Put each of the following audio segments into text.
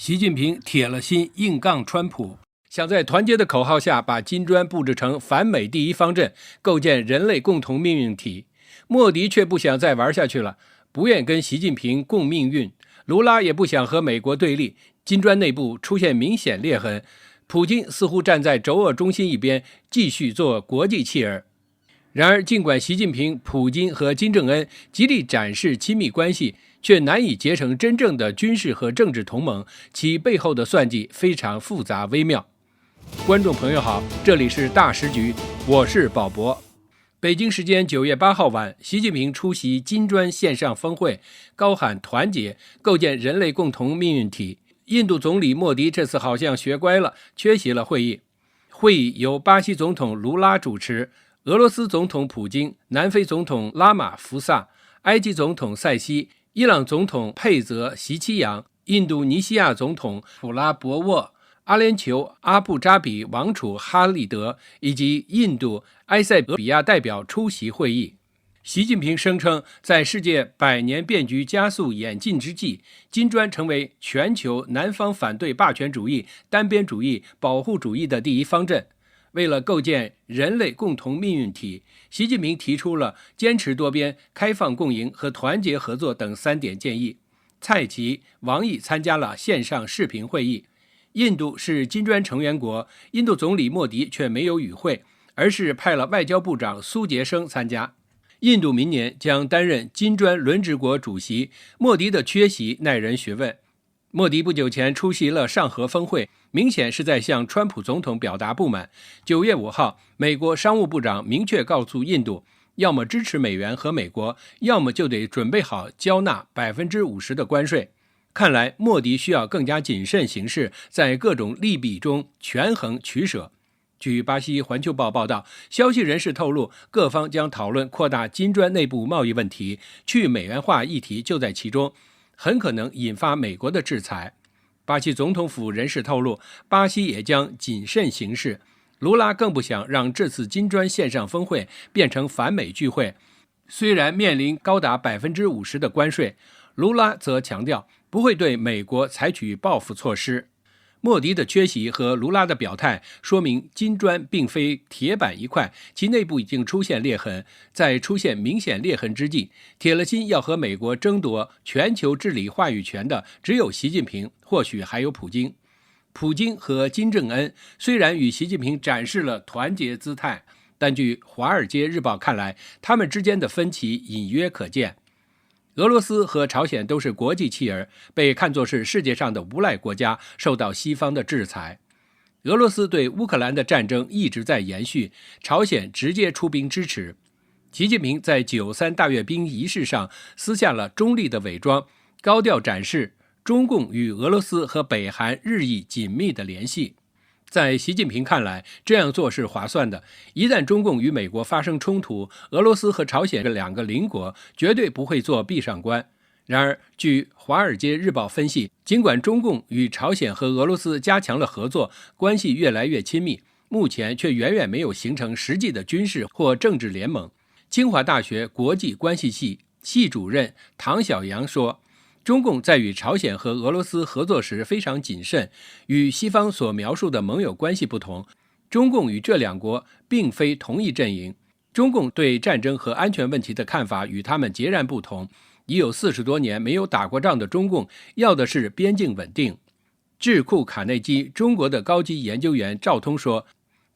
习近平铁了心硬杠川普，想在团结的口号下把金砖布置成反美第一方阵，构建人类共同命运体。莫迪却不想再玩下去了，不愿跟习近平共命运。卢拉也不想和美国对立，金砖内部出现明显裂痕。普京似乎站在轴耳中心一边，继续做国际弃儿。然而，尽管习近平、普京和金正恩极力展示亲密关系，却难以结成真正的军事和政治同盟，其背后的算计非常复杂微妙。观众朋友好，这里是大时局，我是宝博。北京时间9月8号晚，习近平出席金砖线上峰会，高喊团结，构建人类共同命运体。印度总理莫迪这次好像学乖了，缺席了会议。会议由巴西总统卢拉主持，俄罗斯总统普京、南非总统拉马福萨、埃及总统塞西、伊朗总统佩泽席齐扬、印度尼西亚总统普拉博沃、阿联酋阿布扎比王储哈利德以及印度埃塞俄比亚代表出席会议。习近平声称，在世界百年变局加速演进之际，金砖成为全球南方反对霸权主义、单边主义、保护主义的第一方阵。为了构建人类共同命运体，习近平提出了坚持多边、开放共赢和团结合作等3点建议。蔡奇、王毅参加了线上视频会议。印度是金砖成员国，印度总理莫迪却没有与会，而是派了外交部长苏杰生参加。印度明年将担任金砖轮值国主席，莫迪的缺席耐人询问。莫迪不久前出席了上合峰会，明显是在向川普总统表达不满。9月5号，美国商务部长明确告诉印度，要么支持美元和美国，要么就得准备好交纳50%的关税。看来莫迪需要更加谨慎行事，在各种利弊中权衡取舍。据巴西《环球报》报道，消息人士透露，各方将讨论扩大金砖内部贸易问题，去美元化议题就在其中，很可能引发美国的制裁。巴西总统府人士透露，巴西也将谨慎行事。卢拉更不想让这次金砖线上峰会变成反美聚会。虽然面临高达50%的关税，卢拉则强调不会对美国采取报复措施。莫迪的缺席和卢拉的表态说明金砖并非铁板一块，其内部已经出现裂痕。在出现明显裂痕之际，铁了心要和美国争夺全球治理话语权的只有习近平，或许还有普京。普京和金正恩虽然与习近平展示了团结姿态，但据《华尔街日报》看来，他们之间的分歧隐约可见。俄罗斯和朝鲜都是国际弃儿，被看作是世界上的无赖国家，受到西方的制裁。俄罗斯对乌克兰的战争一直在延续，朝鲜直接出兵支持。习近平在93大阅兵仪式上撕下了中立的伪装，高调展示中共与俄罗斯和北韩日益紧密的联系。在习近平看来，这样做是划算的。一旦中共与美国发生冲突，俄罗斯和朝鲜这2个邻国绝对不会做闭上关。然而，据《华尔街日报》分析，尽管中共与朝鲜和俄罗斯加强了合作，关系越来越亲密，目前却远远没有形成实际的军事或政治联盟。清华大学国际关系系系主任唐小阳说，中共在与朝鲜和俄罗斯合作时非常谨慎，与西方所描述的盟友关系不同。中共与这2国并非同一阵营，中共对战争和安全问题的看法与他们截然不同。已有40多年没有打过仗的中共，要的是边境稳定。智库卡内基中国的高级研究员赵通说，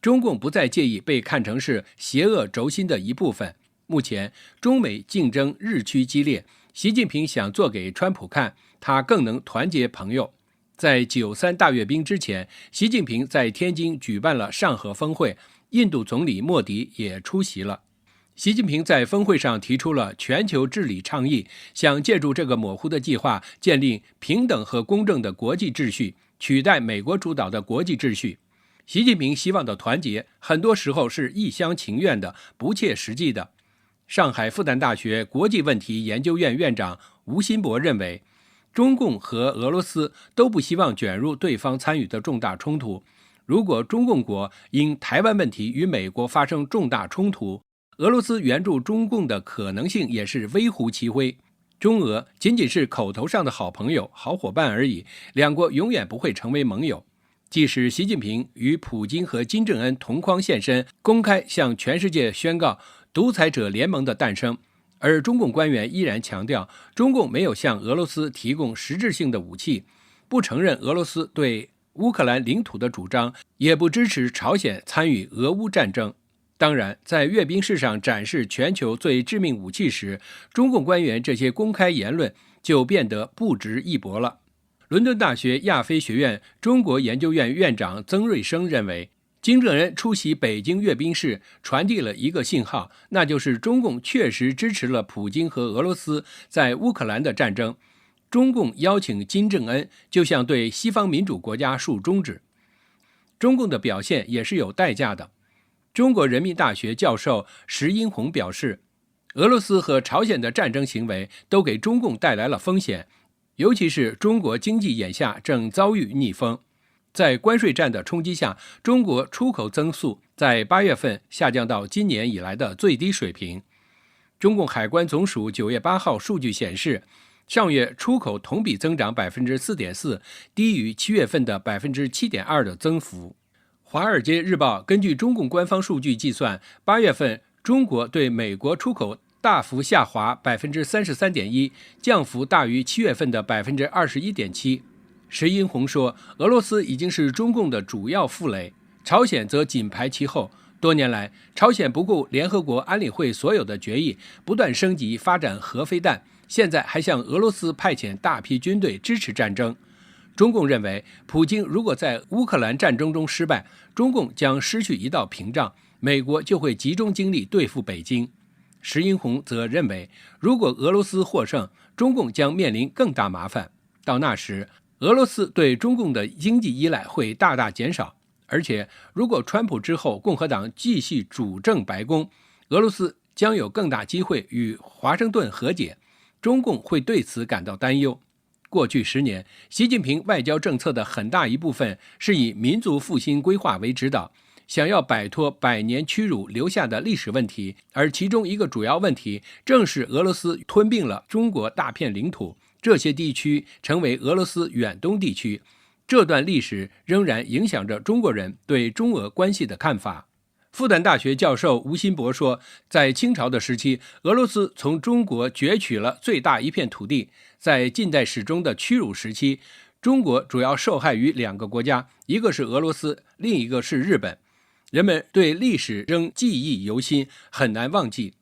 中共不再介意被看成是邪恶轴心的一部分。目前中美竞争日趋激烈，习近平想做给川普看，他更能团结朋友。在93大阅兵之前，习近平在天津举办了上合峰会，印度总理莫迪也出席了。习近平在峰会上提出了全球治理倡议，想借助这个模糊的计划，建立平等和公正的国际秩序，取代美国主导的国际秩序。习近平希望的团结，很多时候是一厢情愿的、不切实际的。上海复旦大学国际问题研究院院长吴新博认为，中共和俄罗斯都不希望卷入对方参与的重大冲突。如果中共国因台湾问题与美国发生重大冲突，俄罗斯援助中共的可能性也是微乎其微。中俄仅仅是口头上的好朋友、好伙伴而已，两国永远不会成为盟友。即使习近平与普京和金正恩同框现身，公开向全世界宣告独裁者联盟的诞生，而中共官员依然强调，中共没有向俄罗斯提供实质性的武器，不承认俄罗斯对乌克兰领土的主张，也不支持朝鲜参与俄乌战争。当然，在阅兵式上展示全球最致命武器时，中共官员这些公开言论就变得不值一驳了。伦敦大学亚非学院中国研究院院长曾瑞生认为，金正恩出席北京阅兵式传递了一个信号，那就是中共确实支持了普京和俄罗斯在乌克兰的战争。中共邀请金正恩，就像对西方民主国家竖中指。中共的表现也是有代价的。中国人民大学教授石英红表示，俄罗斯和朝鲜的战争行为都给中共带来了风险，尤其是中国经济眼下正遭遇逆风。在关税战的冲击下，中国出口增速在8月份下降到今年以来的最低水平。中共海关总署9月8号数据显示，上月出口同比增长 4.4%， 低于7月份的 7.2% 的增幅。华尔街日报根据中共官方数据计算，8月份中国对美国出口大幅下滑 33.1%， 降幅大于7月份的 21.7%。石英红说，俄罗斯已经是中共的主要负累，朝鲜则紧排其后。多年来，朝鲜不顾联合国安理会所有的决议，不断升级发展核飞弹，现在还向俄罗斯派遣大批军队支持战争。中共认为，普京如果在乌克兰战争中失败，中共将失去一道屏障，美国就会集中精力对付北京。石英红则认为，如果俄罗斯获胜，中共将面临更大麻烦。到那时，俄罗斯对中共的经济依赖会大大减少，而且如果川普之后共和党继续主政白宫，俄罗斯将有更大机会与华盛顿和解，中共会对此感到担忧。过去10年，习近平外交政策的很大一部分是以民族复兴规划为指导，想要摆脱100年屈辱留下的历史问题，而其中一个主要问题正是俄罗斯吞并了中国大片领土，这些地区成为俄罗斯远东地区。这段历史仍然影响着中国人对中俄关系的看法。复旦大学教授吴新博说，在清朝的时期，俄罗斯从中国攫取了最大一片土地。在近代史中的屈辱时期，中国主要受害于2个国家，一个是俄罗斯，另一个是日本。人们对历史仍记忆犹新，很难忘记。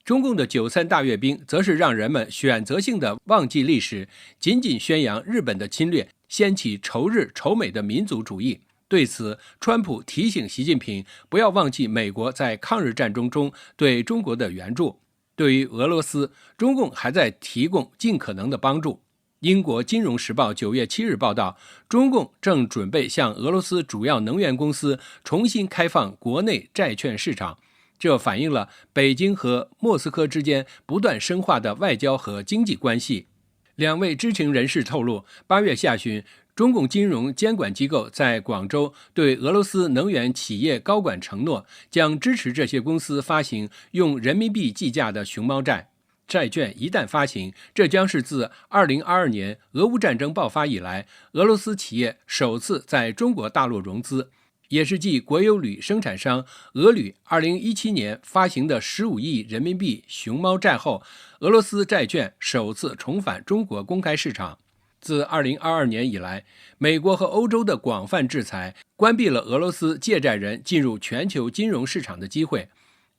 中共的93大阅兵则是让人们选择性的忘记历史，仅仅宣扬日本的侵略，掀起仇日仇美的民族主义。对此，川普提醒习近平不要忘记美国在抗日战争中对中国的援助。对于俄罗斯，中共还在提供尽可能的帮助。英国金融时报9月7日报道，中共正准备向俄罗斯主要能源公司重新开放国内债券市场，这反映了北京和莫斯科之间不断深化的外交和经济关系。2位知情人士透露，8月下旬，中共金融监管机构在广州对俄罗斯能源企业高管承诺，将支持这些公司发行用人民币计价的熊猫债。债券一旦发行，这将是自2022年俄乌战争爆发以来，俄罗斯企业首次在中国大陆融资，也是继国有铝生产商俄铝2017年发行的15亿人民币熊猫债后，俄罗斯债券首次重返中国公开市场。自2022年以来，美国和欧洲的广泛制裁关闭了俄罗斯借债人进入全球金融市场的机会。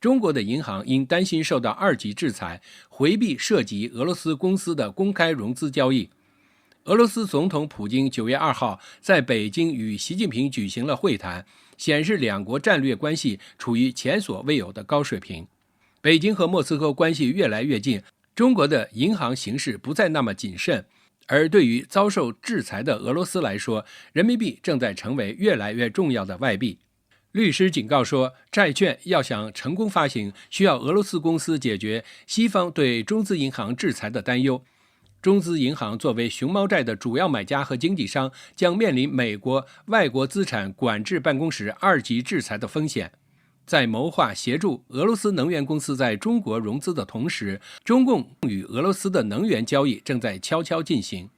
中国的银行因担心受到2级制裁，回避涉及俄罗斯公司的公开融资交易。俄罗斯总统普京9月2号在北京与习近平举行了会谈，显示两国战略关系处于前所未有的高水平。北京和莫斯科关系越来越近，中国的银行形势不再那么谨慎。而对于遭受制裁的俄罗斯来说，人民币正在成为越来越重要的外币。律师警告说，债券要想成功发行，需要俄罗斯公司解决西方对中资银行制裁的担忧。中资银行作为熊猫债的主要买家和经纪商，将面临美国外国资产管制办公室2级制裁的风险。在谋划协助俄罗斯能源公司在中国融资的同时，中共与俄罗斯的能源交易正在悄悄进行。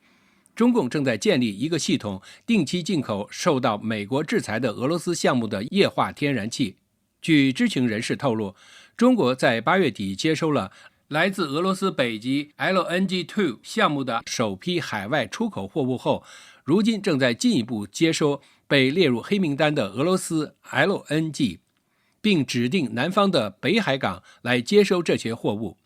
中共正在建立一个系统，定期进口受到美国制裁的俄罗斯项目的液化天然气。据知情人士透露，中国在8月底接收了来自俄罗斯北极 LNG-2 项目的首批海外出口货物后，如今正在进一步接收被列入黑名单的俄罗斯 LNG， 并指定南方的北海港来接收这些货物。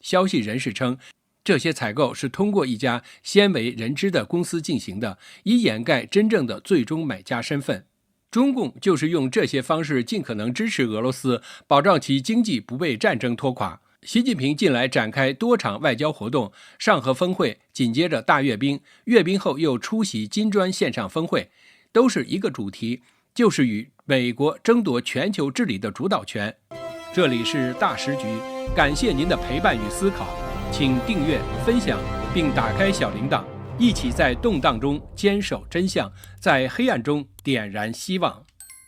消息人士称，这些采购是通过一家鲜为人知的公司进行的，以掩盖真正的最终买家身份。中共就是用这些方式尽可能支持俄罗斯，保障其经济不被战争拖垮。习近平近来展开多场外交活动，上合峰会紧接着大阅兵，阅兵后又出席金砖线上峰会，都是一个主题，就是与美国争夺全球治理的主导权。这里是大时局，感谢您的陪伴与思考，请订阅、分享并打开小铃铛，一起在动荡中坚守真相，在黑暗中点燃希望。